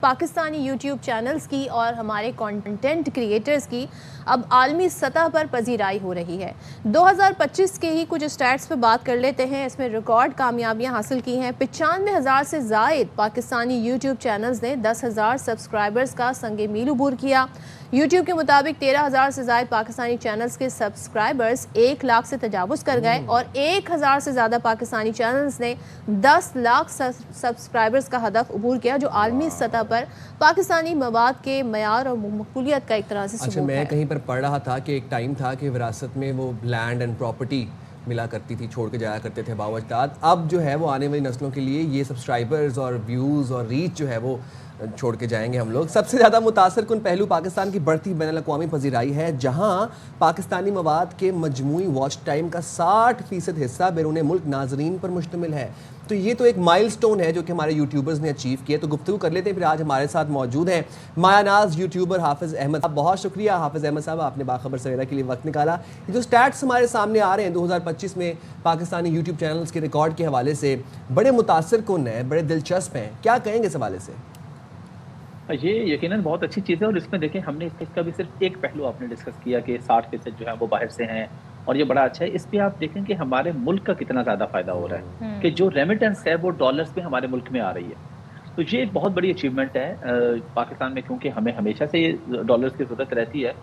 Pakistani YouTube channels की और हमारे कंटेंट क्रिएटर्स की अब आलमी सतह पर पजीराई हो रही है। 2025 के ही कुछ स्टैट्स पे बात कर लेते हैं। इसमें रिकॉर्ड कामयाबियां हासिल की हैं। 95,000 से ज़ायद पाकिस्तानी यूट्यूब चैनल्स ने 10,000 सब्सक्राइबर्स का संगे मील अबूर किया। यूट्यूब के मुताबिक 13,000 से ज़ायद पाकिस्तानी चैनल्स के सब्सक्राइबर्स 1 लाख से तजावुज़ कर गए और 1,000 से ज़्यादा पाकिस्तानी चैनल्स ने 10 लाख सब्सक्राइबर्स का हदफ अबूर किया, जो आलमी सतह पर पाकिस्तानी मवाद के मयार और मकबूलियत का एक तरह से अच्छा, मैं कहीं पर पढ़ रहा था कि एक टाइम था कि विरासत में वो लैंड एंड प्रॉपर्टी मिला करती थी, छोड़ के जाया करते थे बाव अजदाद। अब जो है वो आने वाली नस्लों के लिए ये सब्सक्राइबर्स और व्यूज़ और रीच जो है वो छोड़ के जाएंगे हम लोग। सबसे ज़्यादा मुतासर कुन पहलू पाकिस्तान की बढ़ती बैनुल-अक़वामी पजीराई है, जहाँ पाकिस्तानी मवाद के मजमूई वॉच टाइम का 60% हिस्सा बैरून मुल्क नाजरीन पर मुश्तमिल है। तो ये तो एक माइलस्टोन है जो कि हमारे यूट्यूबर्स ने अचीव किया। तो गुफ्तगू कर लेते हैं। फिर आज हमारे साथ मौजूद हैं मायानाज यूट्यूबर हाफिज़ अहमद। बहुत शुक्रिया हाफिज़ अहमद साहब, आपने बाखबर सवेरा के लिए वक्त निकाला। ये जो स्टैट्स हमारे सामने आ रहे हैं 2025 में पाकिस्तानी यूट्यूब चैनल्स के रिकॉर्ड के हवाले से, बड़े मुतासर कुन हैं, बड़े दिलचस्प हैं। क्या कहेंगे इस हवाले से? ये यकीनन बहुत अच्छी चीज़ है और इसमें देखें हमने इसका भी सिर्फ एक पहलू आपने डिस्कस किया कि 60% जो है वो बाहर से हैं और ये बड़ा अच्छा है। इस पे आप देखें कि हमारे मुल्क का कितना ज़्यादा फ़ायदा हो रहा है कि जो रेमिटेंस है वो डॉलर्स में हमारे मुल्क में आ रही है। तो ये एक बहुत बड़ी अचीवमेंट है पाकिस्तान में, क्योंकि हमें हमेशा से डॉलर्स की ज़रूरत रहती है,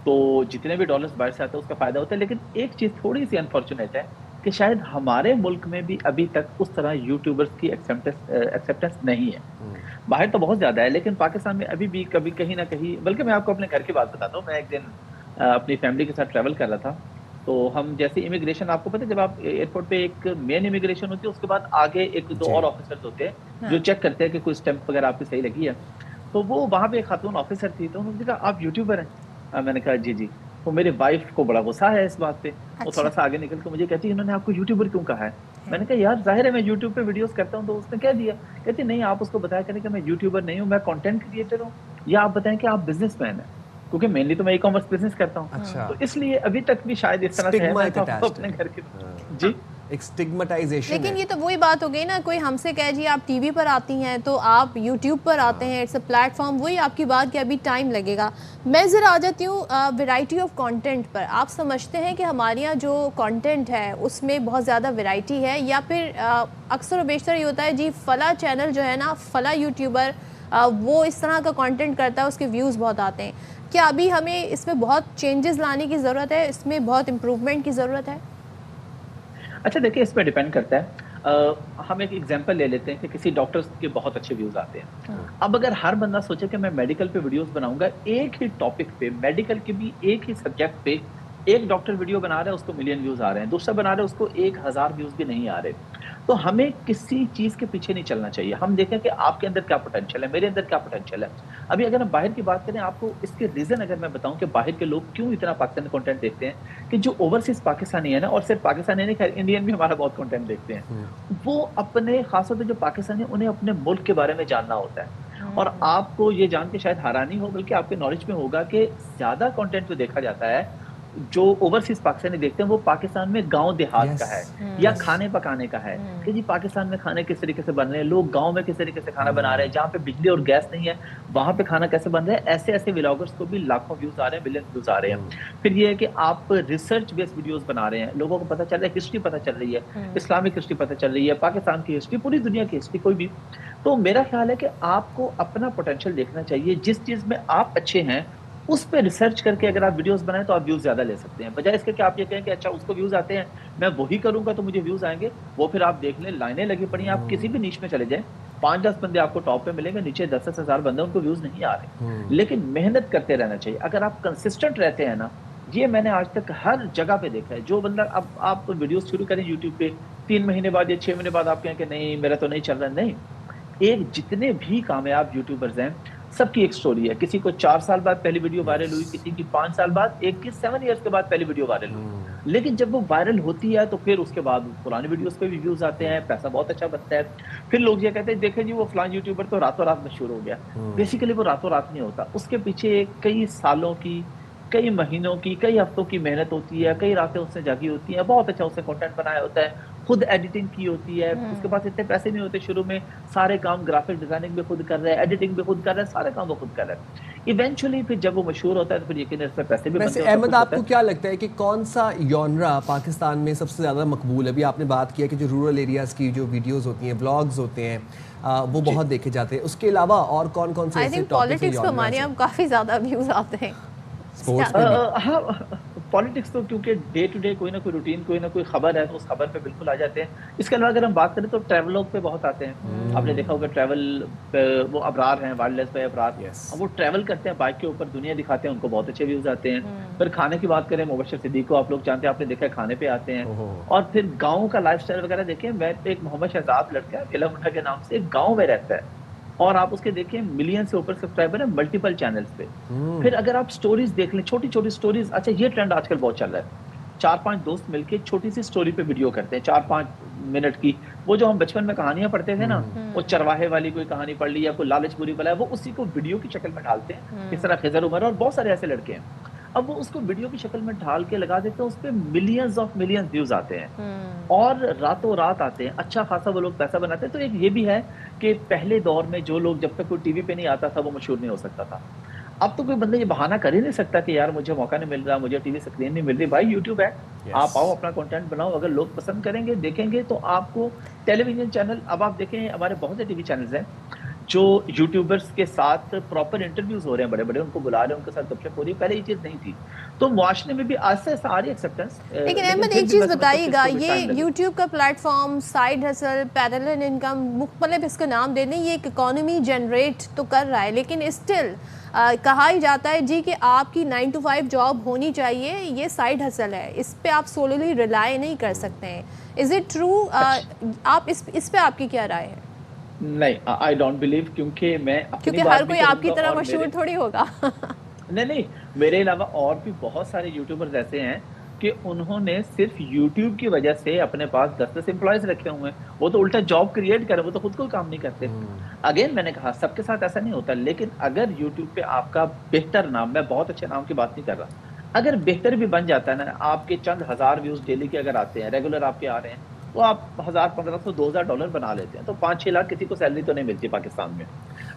तो जितने भी डॉलर्स बाहर से आते हैं उसका फ़ायदा होता है। लेकिन एक चीज़ थोड़ी सी अनफॉर्चुनेट है कि शायद हमारे मुल्क में भी अभी तक उस तरह यूट्यूबर्स की एक्सेप्टेंस नहीं है। बाहर तो बहुत ज़्यादा है, लेकिन पाकिस्तान में अभी भी कभी कहीं ना कहीं, बल्कि मैं आपको अपने घर की बात बताता हूँ। मैं एक दिन अपनी फैमिली के साथ ट्रैवल कर रहा था, तो हम जैसे इमिग्रेशन, आपको पता है जब आप एयरपोर्ट पे एक मेन इमिग्रेशन होती है, उसके बाद आगे एक दो और ऑफिसर्स होते हैं जो चेक करते हैं कि कोई स्टैंप वगैरह आपकी सही लगी है। तो वो वहाँ पे एक खातून ऑफिसर थी, तो उन्होंने कहा आप यूट्यूबर हैं? मैंने कहा जी जी। तो मेरी वाइफ को बड़ा गुस्सा है इस बात पे। वो थोड़ा सा आगे निकल के मुझे कहती है इन्होंने आपको यूट्यूबर क्यों कहा है? मैंने कहा यार जाहिर है मैं यूट्यूब पे वीडियोस करता हूँ। तो उसने कह दिया, कहती नहीं आप उसको बताया करें कि मैं यूट्यूबर नहीं हूँ, मैं कंटेंट क्रिएटर हूँ, या आप बताएं कि आप बिजनेसमैन हैं, क्योंकि मेनली तो मैं ई कॉमर्स बिजनेस करता हूँ। अच्छा। तो इसलिए अभी तक भी शायद इस तरह से है, मैं तो अपने घर के जी एक स्टिग्मेटाइजेशन लेकिन ये तो वही बात हो गई ना, कोई हमसे कहे जी आप टीवी पर आती हैं तो आप यूट्यूब पर आते हैं, इट्स अ प्लेटफॉर्म। वही आपकी बात कि अभी टाइम लगेगा। मैं ज़रा आ जाती हूँ वैरायटी ऑफ कंटेंट पर। आप समझते हैं कि हमारे यहाँ जो कंटेंट है उसमें बहुत ज़्यादा वैरायटी है, या फिर अक्सर व बेशतर ये होता है जी फ़ला चैनल जो है ना, फ़ला यूट्यूबर वो इस तरह का कंटेंट करता है, उसके व्यूज़ बहुत आते हैं। क्या अभी हमें इसमें बहुत चेंजेस लाने की ज़रूरत है, इसमें बहुत इम्प्रूवमेंट की ज़रूरत है? अच्छा देखिए, इस पे डिपेंड करता है। हम एक एग्जांपल ले लेते हैं कि किसी डॉक्टर्स के बहुत अच्छे व्यूज आते हैं। अब अगर हर बंदा सोचे कि मैं मेडिकल पे वीडियोस बनाऊंगा, एक ही टॉपिक पे, मेडिकल के भी एक ही सब्जेक्ट पे एक डॉक्टर वीडियो बना रहा है, उसको मिलियन व्यूज आ रहे हैं, दूसरा बना रहा है उसको 1,000 व्यूज भी नहीं आ रहे। तो हमें किसी चीज के पीछे नहीं चलना चाहिए। हम देखें कि आपके अंदर क्या पोटेंशियल है, मेरे अंदर क्या पोटेंशियल है। अभी अगर हम बाहर की बात करें, आपको इसके रीजन अगर मैं बताऊं कि बाहर के लोग क्यों इतना पाकिस्तानी कंटेंट देखते हैं, कि जो ओवरसीज पाकिस्तानी है ना, और सिर्फ पाकिस्तानी नहीं, खैर इंडियन भी हमारा बहुत कंटेंट देखते हैं, वो अपने खासतौर पर जो पाकिस्तानी, उन्हें अपने मुल्क के बारे में जानना होता है। और आपको ये जान के शायद हैरानी हो, बल्कि आपके नॉलेज में होगा कि ज्यादा कंटेंट जो देखा जाता है जो ओवरसीज पाकिस्तानी देखते हैं, वो पाकिस्तान में गांव देहात का है या खाने पकाने का है, कि जी पाकिस्तान में खाने किस तरीके से बन रहे हैं, लोग गांव में किस तरीके से खाना बना रहे हैं, जहाँ पे बिजली और गैस नहीं है वहां पे खाना कैसे बन रहा है। ऐसे ऐसे व्लॉगर्स को भी लाखों व्यूज आ रहे हैं, मिलियन व्यूज आ रहे हैं। फिर ये है कि आप रिसर्च बेस्ड वीडियोस बना रहे हैं, लोगों को पता चल रहा है, हिस्ट्री पता चल रही है, इस्लामिक हिस्ट्री पता चल रही है, पाकिस्तान की हिस्ट्री, पूरी दुनिया की हिस्ट्री, कोई भी। तो मेरा ख्याल है कि आपको अपना पोटेंशियल देखना चाहिए। जिस चीज में आप अच्छे हैं उस पे रिसर्च करके अगर आप वीडियोस बनाएं तो आप व्यूज ज्यादा ले सकते हैं, बजाय इसके कि आप ये कहें कि अच्छा उसको व्यूज आते हैं, मैं वही करूंगा तो मुझे व्यूज आएंगे। वो फिर आप देख लें, लाइनें लगी पड़ी हैं, आप किसी भी नीश में चले जाएं, 5-10 बंदे आपको टॉप पे मिलेंगे, नीचे 10-10 हजार बंदे, उनको व्यूज नहीं आ रहे। लेकिन मेहनत करते रहना चाहिए। अगर आप कंसिस्टेंट रहते हैं ना, ये मैंने आज तक हर जगह पे देखा है। जो बंदा, अब आप वीडियो शुरू करें यूट्यूब पे, 3 महीने बाद या 6 महीने बाद आप कहें कि नहीं मेरा तो नहीं चल रहा, नहीं। एक जितने भी कामयाब यूट्यूबर्स हैं, सबकी एक स्टोरी है। किसी को 4 साल बाद पहली वीडियो वायरल हुई, किसी की 5 साल बाद, एक की 7 इयर्स के बाद पहली वीडियो वायरल हुई। लेकिन जब वो वायरल होती है तो फिर उसके बाद पुरानी वीडियोस पे भी व्यूज आते हैं, पैसा बहुत अच्छा बनता है। फिर लोग ये कहते हैं देखें जी वो फलां यूट्यूबर तो रातों रात मशहूर हो गया। बेसिकली वो रातों रात नहीं होता, उसके पीछे कई सालों की, कई महीनों की, कई हफ्तों की मेहनत होती है, कई रातें उसने जागी होती हैं, बहुत अच्छा उसने कंटेंट बनाया होता है, खुद एडिटिंग की होती है, उसके पास इतने पैसे नहीं होते शुरू में, सारे काम ग्राफिक डिजाइनिंग भी खुद कर रहा है, एडिटिंग भी खुद कर रहा है, सारे काम वो खुद कर रहा है। इवेंचुअली फिर जब वो मशहूर होता है तो फिर यकीन इसमें पैसे भी वैसे बनते हैं, अहमद, आपको क्या लगता है कि कौन सा जॉनरा पाकिस्तान में सबसे ज़्यादा मकबूल है? अभी आपने बात किया कि जो रूरल एरियाज़ की जो वीडियोस होती हैं, व्लॉग्स होते हैं, वो बहुत देखे जाते हैं। उसके अलावा और कौन कौन से आई ऐसे थिंक टॉपिक्स पॉलिटिक्स पे हमारे यहाँ काफ़ी ज़्यादा व्यूज़ आते हैं। स्पोर्ट्स में भी? हाँ, पॉलिटिक्स तो क्योंकि डे टू डे कोई ना कोई रूटीन, कोई ना कोई खबर है तो उस खबर पे बिल्कुल आ जाते हैं। इसके अलावा अगर हम बात करें तो ट्रैवलॉग पे बहुत आते हैं। आपने देखा होगा ट्रैवल पे वो अबरार हैं, वाइल्डलाइफ पे अबरार, अब वो ट्रैवल करते हैं बाइक के ऊपर, दुनिया दिखाते हैं, उनको बहुत अच्छे व्यूज आते हैं। फिर खाने की बात करें, मुबश्शिर सिद्दीक को आप लोग जानते हैं, आपने देखा है, खाने पे आते हैं। और फिर गाँव का लाइफस्टाइल वगैरह देखें, मैं एक मोहम्मद शहजाद लड़का किला मुंडा के नाम से एक गाँव में रहता है, और आप उसके देखिए मिलियन से ऊपर सब्सक्राइबर है मल्टीपल चैनल्स पे। फिर अगर आप स्टोरीज देख लें, छोटी छोटी स्टोरीज, अच्छा ये ट्रेंड आजकल बहुत चल रहा है, 4-5 दोस्त मिलके छोटी सी स्टोरी पे वीडियो करते हैं, 4-5 मिनट की। वो जो हम बचपन में कहानियां पढ़ते थे ना, वो चरवाहे वाली कोई कहानी पढ़ ली या कोई लालच बुरी बला है, वो उसी को वीडियो की शक्ल में डालते हैं। इस तरह खिजर उमर और बहुत सारे ऐसे लड़के हैं, अब वो उसको वीडियो की शक्ल में ढाल के लगा देते हैं, उस पर मिलियंस ऑफ मिलियंस व्यूज आते हैं और रातों रात आते हैं, अच्छा खासा वो लोग पैसा बनाते हैं। तो एक ये भी है कि पहले दौर में जो लोग, जब तक कोई टीवी पे नहीं आता था, वो मशहूर नहीं हो सकता था। अब तो कोई बंदा ये बहाना कर ही नहीं सकता कि यार मुझे मौका नहीं मिल रहा, मुझे टीवी स्क्रीन नहीं मिल रही। भाई यूट्यूब है, आप आओ, अपना कंटेंट बनाओ, अगर लोग पसंद करेंगे, देखेंगे, तो आपको टेलीविजन चैनल, अब आप देखें हमारे बहुत से टीवी चैनल्स हैं जो यूट्यूबर्स के साथ प्रॉपर इंटरव्यूज हो रहे हैं, बड़े बड़े उनको बुला रहे हैं, उनके साथ गपशप हो रही है। पहले ये चीज नहीं थी, तो मुआशरे में भी आस्ते आस्ते आ रही एक्सेप्टेंस। लेकिन अहमद एक चीज़ बताइएगा, ये यूट्यूब का platform, side hustle, parallel income, मुख्तलिफ इसका नाम देने, ये एक इकोनॉमी जनरेट तो कर रहा है, लेकिन स्टिल कहा ही जाता है जी कि आपकी 9 to 5 जॉब होनी चाहिए, ये साइड हसल है, इस पे आप सोलली रिलाई नहीं कर सकते हैं। Is it true? आप इस पे आपकी क्या राय है? नहीं, आई डोंट बिलीव, क्योंकि हर कोई आपकी तरह मशहूर थोड़ी होगा। नहीं, मेरे अलावा और भी बहुत सारे यूट्यूबर्स ऐसे हैं कि उन्होंने सिर्फ यूट्यूब की वजह से अपने पास 10-10 एम्प्लॉयज रखे हुए हैं। वो तो उल्टा जॉब क्रिएट कर रहे हैं, वो तो खुद कोई काम नहीं करते। अगेन मैंने कहा, सबके साथ ऐसा नहीं होता, लेकिन अगर यूट्यूब पे आपका बेहतर नाम, मैं बहुत अच्छे नाम की बात नहीं कर रहा, अगर बेहतर भी बन जाता है ना, आपके चंद हजार व्यूज डेली के अगर आते हैं, रेगुलर आपके आ रहे हैं, तो आप 1000-1500 $2000 बना लेते हैं, तो 5-6 लाख किसी को सैलरी तो नहीं मिलती पाकिस्तान में।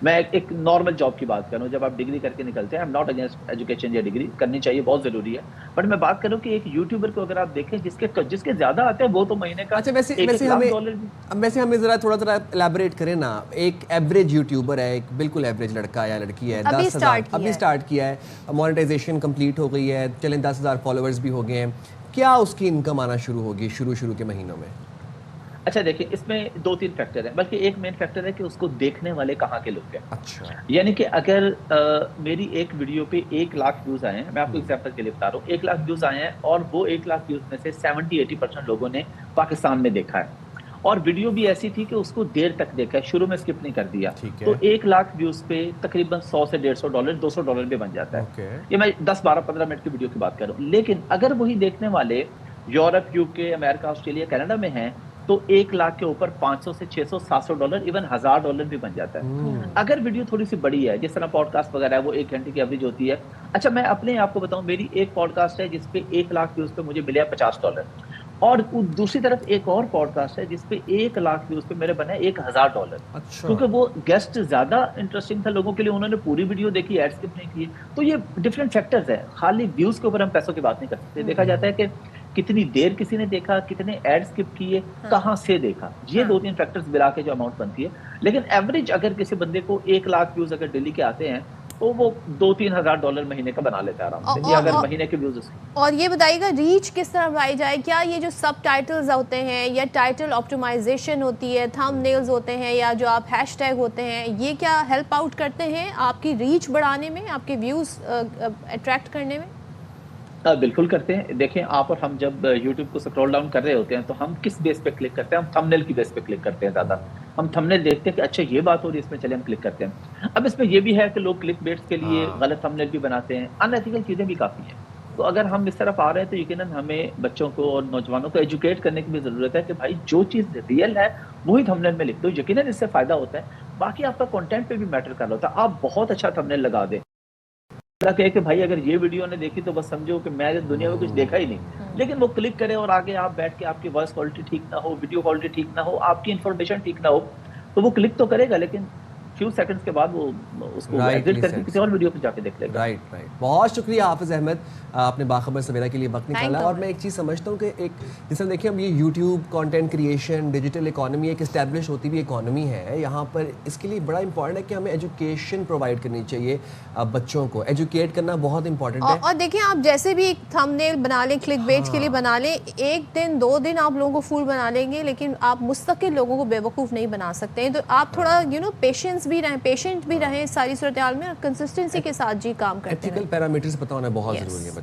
मैं एक नॉर्मल जॉब की बात कर रहा हूँ, जब आप डिग्री करके निकलते हैं, I am not against education या डिग्री करनी चाहिए, बहुत जरूरी है, बट मैं बात करूँ कि एक यूट्यूबर को अगर आप देखें जिसके ज्यादा आते हैं, वो तो महीने का अच्छा, वैसे हमें जरा थोड़ा एलैबोरेट करें ना। एक एवरेज यूट्यूबर है, एक बिल्कुल एवरेज लड़का या लड़की है, अभी स्टार्ट किया है, मोनेटाइजेशन कंप्लीट हो गई है, चलें 10,000 फॉलोअर्स भी हो गए हैं, क्या उसकी इनकम आना शुरू होगी शुरू के महीनों में? अच्छा देखिए, इसमें 2-3 फैक्टर है, बल्कि एक मेन फैक्टर है कि उसको देखने वाले कहाँ के लोग हैं। अच्छा, यानी कि अगर मेरी एक वीडियो पे 1 लाख व्यूज आए हैं, मैं आपको एग्जांपल के लिए बता रहा हूँ, 1 लाख व्यूज आए हैं और वो 1 लाख व्यूज में से 70-80% लोगों ने पाकिस्तान में देखा है, और वीडियो भी ऐसी थी कि उसको देर तक देखा है, शुरू में स्किप नहीं कर दिया, तो 1 लाख व्यूज पे तकरीबन $100 से $150, $200 भी बन जाता है। ये मैं 10-12-15 मिनट की वीडियो की बात कर रहा हूँ। लेकिन अगर वही देखने वाले Europe, UK, America, Australia, Canada में हैं, तो 1 लाख के ऊपर $500 से $600, $700, इवन $1000 भी बन जाता है। अगर वीडियो थोड़ी सी बड़ी है, जिस तरह पॉडकास्ट वगैरह है, वो 1 घंटे की एवरेज होती है। अच्छा, मैं अपने आपको बताऊं, मेरी एक पॉडकास्ट है जिसपे 1 लाख व्यूज पे मुझे मिले $50, और दूसरी तरफ एक और पॉडकास्ट है जिसपे 1 लाख व्यूज पे मेरे बने $1000। अच्छा, क्योंकि वो गेस्ट ज्यादा इंटरेस्टिंग था लोगों के लिए, उन्होंने पूरी वीडियो देखी, एड स्किप नहीं किए। तो ये डिफरेंट फैक्टर्स है, खाली व्यूज के ऊपर हम पैसों की बात नहीं कर सकते। देखा जाता है कि कितनी देर किसी ने देखा, कितने एड स्किप किए, कहाँ से देखा, ये 2-3 फैक्टर्स मिला के जो अमाउंट बनती है। लेकिन एवरेज अगर किसी बंदे को 1 लाख व्यूज अगर डेली के आते हैं, तो वो $2-3 हज़ार महीने का बना लेता है आराम से, ये अगर महीने के व्यूज। और ये बताइएगा, रीच किस तरह बढ़ाई जाए? क्या ये जो सब टाइटल्स होते हैं, या टाइटल ऑप्टिमाइजेशन होती है, थंबनेल्स होते हैं, या जो आप हैशटैग होते हैं, ये क्या हेल्प आउट करते हैं आपकी रीच बढ़ाने में, आपके व्यूज अट्रैक्ट करने में? बिल्कुल करते हैं। देखें, आप और हम जब YouTube को स्क्रॉल डाउन कर रहे होते हैं, तो हम किस बेस पे क्लिक करते हैं? हम थंबनेल की बेस पे क्लिक करते हैं ज़्यादा। हम थंबनेल देखते हैं कि अच्छा ये बात हो रही है इसमें, चले हम क्लिक करते हैं। अब इसमें ये भी है कि लोग क्लिक बेट्स के लिए गलत थंबनेल भी बनाते हैं, अनएथिकल चीज़ें भी काफ़ी हैं। तो अगर हम इस तरफ आ रहे हैं, तो यकीनन हमें बच्चों को और नौजवानों को एजुकेट करने की भी ज़रूरत है कि भाई जो चीज़ रियल है वही थंबनेल में लिख दो, यकीनन इससे फ़ायदा होता है। बाकी आपका कंटेंट पे भी मैटर कर रहा होता है। आप बहुत अच्छा थंबनेल लगा दें, कहे कि भाई अगर ये वीडियो ने देखी तो बस समझो कि मैं दुनिया में कुछ देखा ही नहीं, लेकिन वो क्लिक करे और आगे आप बैठ के आपकी वॉइस क्वालिटी ठीक ना हो, वीडियो क्वालिटी ठीक ना हो, आपकी इन्फॉर्मेशन ठीक ना हो, तो वो क्लिक तो करेगा लेकिन फ्यू सेकंड्स के बाद वो उसको एग्जिट करके किसी और वीडियो पे जाके देख लेगा। राइट। बहुत शुक्रिया हाफिज़ अहमद, आपने बाखबर सवेरा के लिए वक्त निकाला। you. और मैं एक चीज़ समझता हूँ कि एक जैसे देखिए हम ये YouTube content creation digital economy एक इस्टेब्लिश होती हुई इकोनॉमी है, यहाँ पर इसके लिए बड़ा इंपॉर्टेंट है कि हमें एजुकेशन प्रोवाइड करनी चाहिए। बच्चों को एजुकेट करना बहुत इंपॉर्टेंट है। और देखिए आप जैसे भी एक थंबनेल बना लें, क्लिक बेच के लिए बना लें, एक दिन 2 दिन आप लोगों को फूल बना लेंगे, लेकिन आप मुस्तकिल लोगों को बेवकूफ़ नहीं बना सकते हैं। तो आप थोड़ा पेशेंट भी रहें सारी सूरत हाल में, और कंसिस्टेंसी के साथ जी काम करते हैं। एथिकल पैरामीटर्स पता होना बहुत ज़रूरी है।